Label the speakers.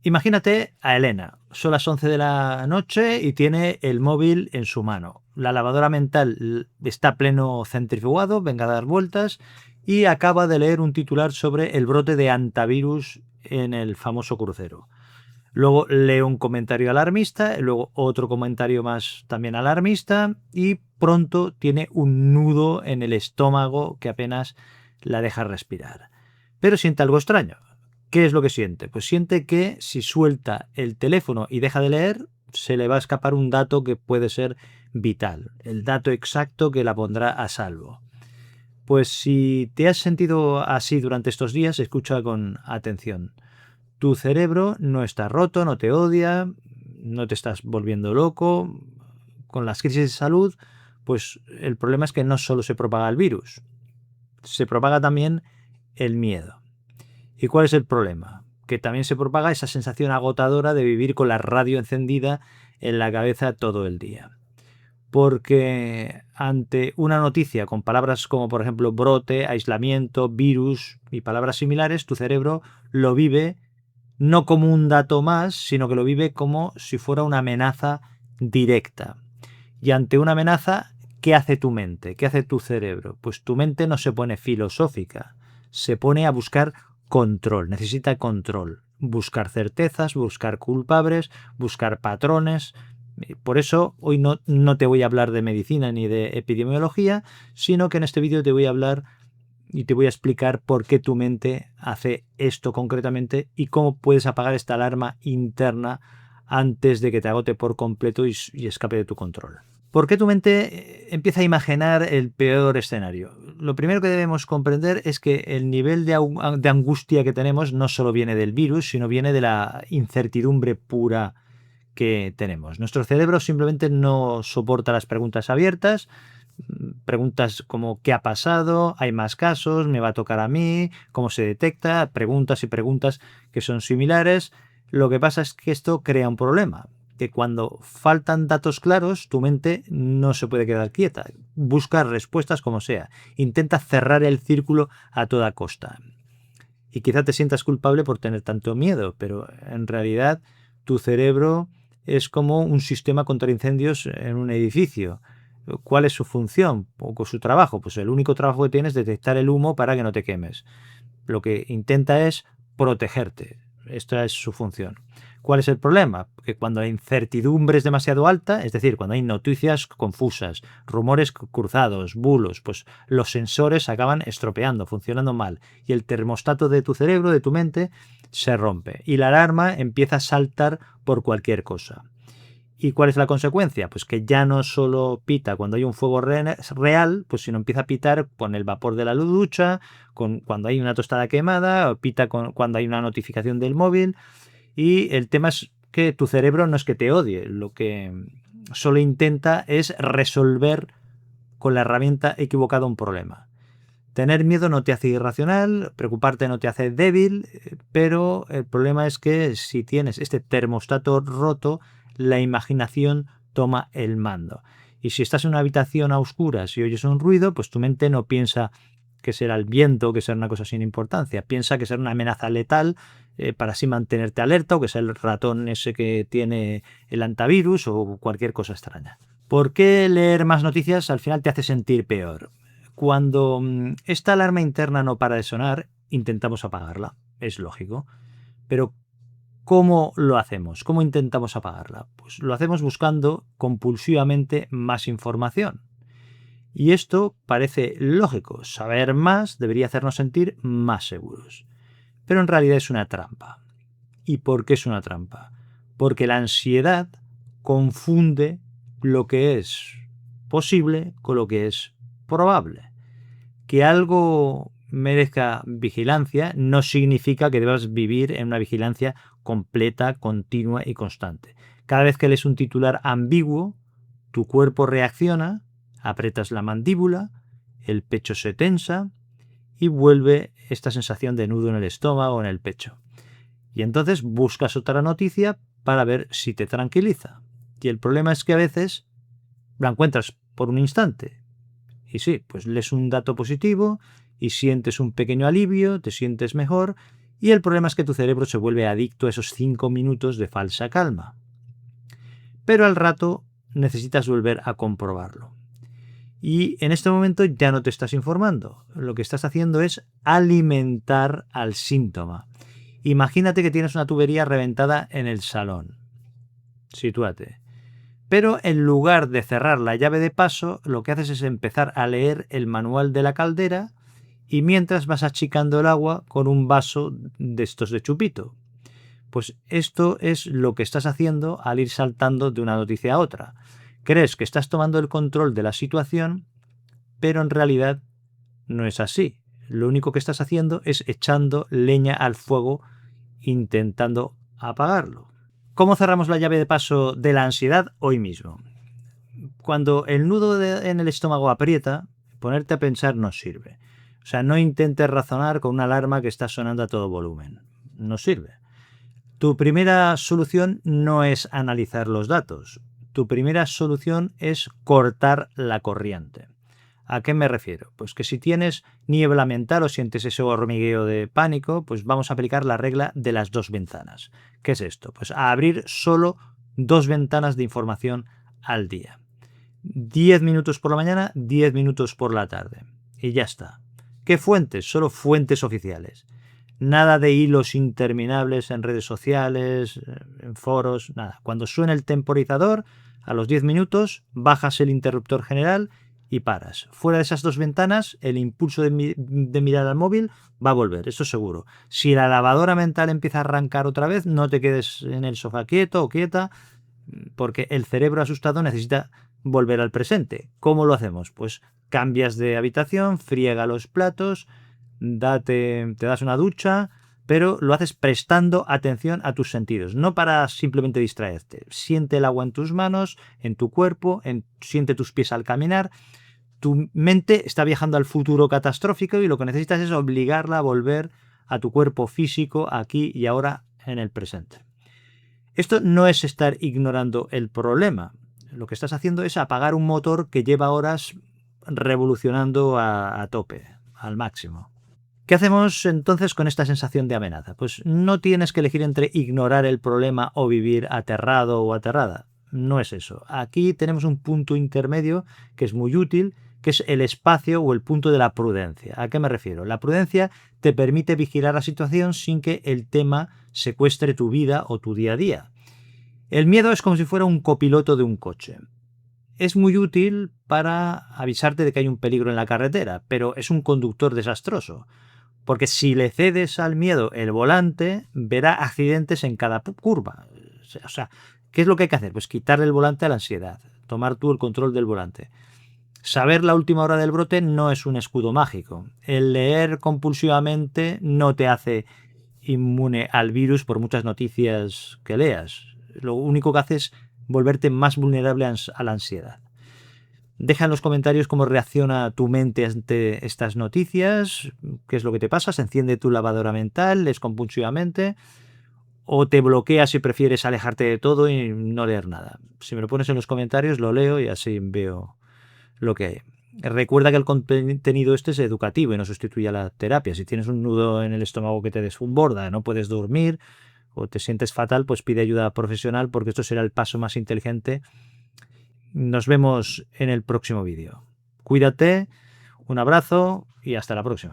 Speaker 1: Imagínate a Elena, son las 11 de la noche y tiene el móvil en su mano. La lavadora mental está pleno centrifugado, venga a dar vueltas, y acaba de leer un titular sobre el brote de antivirus en el famoso crucero. Luego lee un comentario alarmista, luego otro comentario más también alarmista, y pronto tiene un nudo en el estómago que apenas la deja respirar. Pero siente algo extraño. ¿Qué es lo que siente? Pues siente que si suelta el teléfono y deja de leer, se le va a escapar un dato que puede ser vital, el dato exacto que la pondrá a salvo. Pues si te has sentido así durante estos días, escucha con atención. Tu cerebro no está roto, no te odia, no te estás volviendo loco. Con las crisis de salud, pues el problema es que no solo se propaga el virus, se propaga también el miedo. ¿Y cuál es el problema? Que también se propaga esa sensación agotadora de vivir con la radio encendida en la cabeza todo el día. Porque ante una noticia con palabras como por ejemplo brote, aislamiento, virus y palabras similares, tu cerebro lo vive no como un dato más, sino que lo vive como si fuera una amenaza directa. Y ante una amenaza, ¿qué hace tu mente? ¿Qué hace tu cerebro? Pues tu mente no se pone filosófica, se pone a buscar control, necesita control, buscar certezas, buscar culpables, buscar patrones. Por eso hoy no te voy a hablar de medicina ni de epidemiología, sino que en este vídeo te voy a hablar y te voy a explicar por qué tu mente hace esto concretamente y cómo puedes apagar esta alarma interna antes de que te agote por completo y escape de tu control. ¿Por qué tu mente empieza a imaginar el peor escenario? Lo primero que debemos comprender es que el nivel de angustia que tenemos no solo viene del virus, sino viene de la incertidumbre pura que tenemos. Nuestro cerebro simplemente no soporta las preguntas abiertas, preguntas como ¿qué ha pasado? ¿Hay más casos? ¿Me va a tocar a mí? ¿Cómo se detecta? Preguntas y preguntas que son similares. Lo que pasa es que esto crea un problema, que cuando faltan datos claros, tu mente no se puede quedar quieta. Busca respuestas como sea. Intenta cerrar el círculo a toda costa. Y quizá te sientas culpable por tener tanto miedo, pero en realidad tu cerebro es como un sistema contra incendios en un edificio. ¿Cuál es su función o su trabajo? Pues el único trabajo que tiene es detectar el humo para que no te quemes. Lo que intenta es protegerte. Esta es su función. ¿Cuál es el problema? Que cuando la incertidumbre es demasiado alta, es decir, cuando hay noticias confusas, rumores cruzados, bulos, pues los sensores acaban estropeando, funcionando mal, y el termostato de tu cerebro, de tu mente, se rompe y la alarma empieza a saltar por cualquier cosa. ¿Y cuál es la consecuencia? Pues que ya no solo pita cuando hay un fuego real, pues sino empieza a pitar con el vapor de la ducha, cuando hay una tostada quemada, o pita cuando hay una notificación del móvil. Y el tema es que tu cerebro no es que te odie, lo que solo intenta es resolver con la herramienta equivocada un problema. Tener miedo no te hace irracional, preocuparte no te hace débil, pero el problema es que si tienes este termostato roto, la imaginación toma el mando. Y si estás en una habitación a oscuras y oyes un ruido, pues tu mente no piensa que será el viento, que será una cosa sin importancia. Piensa que será una amenaza letal para así mantenerte alerta, o que sea el ratón ese que tiene el antivirus o cualquier cosa extraña. ¿Por qué leer más noticias al final te hace sentir peor? Cuando esta alarma interna no para de sonar, intentamos apagarla. Es lógico. Pero ¿cómo lo hacemos? ¿Cómo intentamos apagarla? Pues lo hacemos buscando compulsivamente más información. Y esto parece lógico. Saber más debería hacernos sentir más seguros. Pero en realidad es una trampa. ¿Y por qué es una trampa? Porque la ansiedad confunde lo que es posible con lo que es probable. Que algo merezca vigilancia no significa que debas vivir en una vigilancia completa, continua y constante. Cada vez que lees un titular ambiguo, tu cuerpo reacciona, aprietas la mandíbula, el pecho se tensa y vuelve esta sensación de nudo en el estómago o en el pecho. Y entonces buscas otra noticia para ver si te tranquiliza. Y el problema es que a veces la encuentras por un instante. Y sí, pues lees un dato positivo y sientes un pequeño alivio, te sientes mejor, Y el problema es que tu cerebro se vuelve adicto a esos 5 minutos de falsa calma. Pero al rato necesitas volver a comprobarlo. Y en este momento ya no te estás informando. Lo que estás haciendo es alimentar al síntoma. Imagínate que tienes una tubería reventada en el salón. Sitúate. Pero en lugar de cerrar la llave de paso, lo que haces es empezar a leer el manual de la caldera y mientras vas achicando el agua con un vaso de estos de chupito. Pues esto es lo que estás haciendo al ir saltando de una noticia a otra. Crees que estás tomando el control de la situación, pero en realidad no es así. Lo único que estás haciendo es echando leña al fuego intentando apagarlo. ¿Cómo cerramos la llave de paso de la ansiedad hoy mismo? Cuando el nudo en el estómago aprieta, ponerte a pensar no sirve. O sea, no intentes razonar con una alarma que está sonando a todo volumen. No sirve. Tu primera solución no es analizar los datos. Tu primera solución es cortar la corriente. ¿A qué me refiero? Pues que si tienes niebla mental o sientes ese hormigueo de pánico, pues vamos a aplicar la regla de las 2 ventanas. ¿Qué es esto? Pues a abrir solo 2 ventanas de información al día. 10 minutos por la mañana, 10 minutos por la tarde. Y ya está. ¿Qué fuentes? Solo fuentes oficiales. Nada de hilos interminables en redes sociales, en foros, nada. Cuando suene el temporizador, a los 10 minutos bajas el interruptor general y paras. Fuera de esas 2 ventanas, el impulso de mirar al móvil va a volver, eso seguro. Si la lavadora mental empieza a arrancar otra vez, no te quedes en el sofá quieto o quieta, porque el cerebro asustado necesita volver al presente. ¿Cómo lo hacemos? Pues cambias de habitación, friega los platos, te das una ducha, pero lo haces prestando atención a tus sentidos, no para simplemente distraerte. Siente el agua en tus manos, en tu cuerpo, siente tus pies al caminar. Tu mente está viajando al futuro catastrófico y lo que necesitas es obligarla a volver a tu cuerpo físico aquí y ahora en el presente. Esto no es estar ignorando el problema. Lo que estás haciendo es apagar un motor que lleva horas revolucionando a tope, al máximo. ¿Qué hacemos entonces con esta sensación de amenaza? Pues no tienes que elegir entre ignorar el problema o vivir aterrado o aterrada. No es eso. Aquí tenemos un punto intermedio que es muy útil, que es el espacio o el punto de la prudencia. ¿A qué me refiero? La prudencia te permite vigilar la situación sin que el tema secuestre tu vida o tu día a día. El miedo es como si fuera un copiloto de un coche. Es muy útil para avisarte de que hay un peligro en la carretera, pero es un conductor desastroso. Porque si le cedes al miedo el volante, verá accidentes en cada curva. O sea, ¿qué es lo que hay que hacer? Pues quitarle el volante a la ansiedad, tomar tú el control del volante. Saber la última hora del brote no es un escudo mágico. El leer compulsivamente no te hace inmune al virus por muchas noticias que leas. Lo único que hace es volverte más vulnerable a la ansiedad. Deja en los comentarios cómo reacciona tu mente ante estas noticias, qué es lo que te pasa, se enciende tu lavadora mental, lees compulsivamente o te bloqueas si prefieres alejarte de todo y no leer nada. Si me lo pones en los comentarios lo leo y así veo lo que hay. Recuerda que el contenido este es educativo y no sustituye a la terapia. Si tienes un nudo en el estómago que te desborda, no puedes dormir o te sientes fatal, pues pide ayuda profesional porque esto será el paso más inteligente. Nos vemos en el próximo vídeo. Cuídate, un abrazo y hasta la próxima.